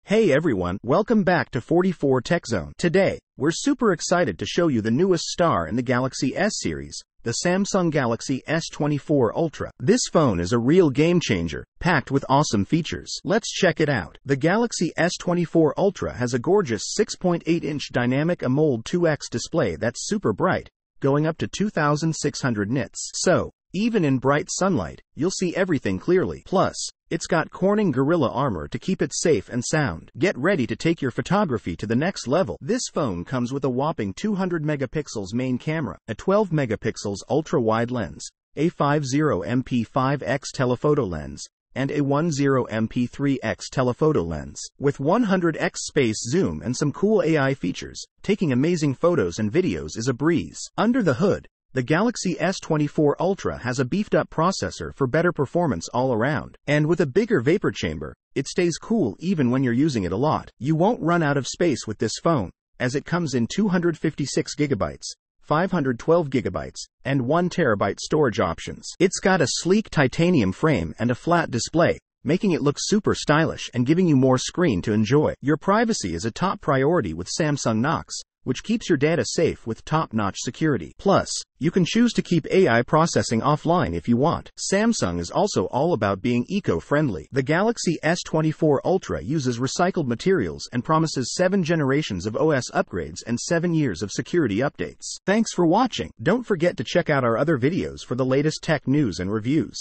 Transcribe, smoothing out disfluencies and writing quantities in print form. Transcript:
Hey everyone, welcome back to 44 Tech Zone. Today, we're super excited to show you the newest star in the Galaxy S series, the Samsung Galaxy S24 Ultra. This phone is a real game changer, packed with awesome features. Let's check it out. The Galaxy S24 Ultra has a gorgeous 6.8-inch dynamic AMOLED 2X display that's super bright, going up to 2600 nits. So, even in bright sunlight, you'll see everything clearly. Plus, it's got Corning Gorilla Armor to keep it safe and sound. Get ready to take your photography to the next level. This phone comes with a whopping 200 megapixels main camera, a 12 megapixels ultra-wide lens, a 50MP5X telephoto lens, and a 10MP3X telephoto lens. With 100x space zoom and some cool AI features, taking amazing photos and videos is a breeze. Under the hood, the Galaxy S24 Ultra has a beefed-up processor for better performance all around. And with a bigger vapor chamber, it stays cool even when you're using it a lot. You won't run out of space with this phone, as it comes in 256GB, 512GB, and 1TB storage options. It's got a sleek titanium frame and a flat display, making it look super stylish and giving you more screen to enjoy. Your privacy is a top priority with Samsung Knox, which keeps your data safe with top-notch security. Plus, you can choose to keep AI processing offline if you want. Samsung is also all about being eco-friendly. The Galaxy S24 Ultra uses recycled materials and promises 7 generations of OS upgrades and 7 years of security updates. Thanks for watching. Don't forget to check out our other videos for the latest tech news and reviews.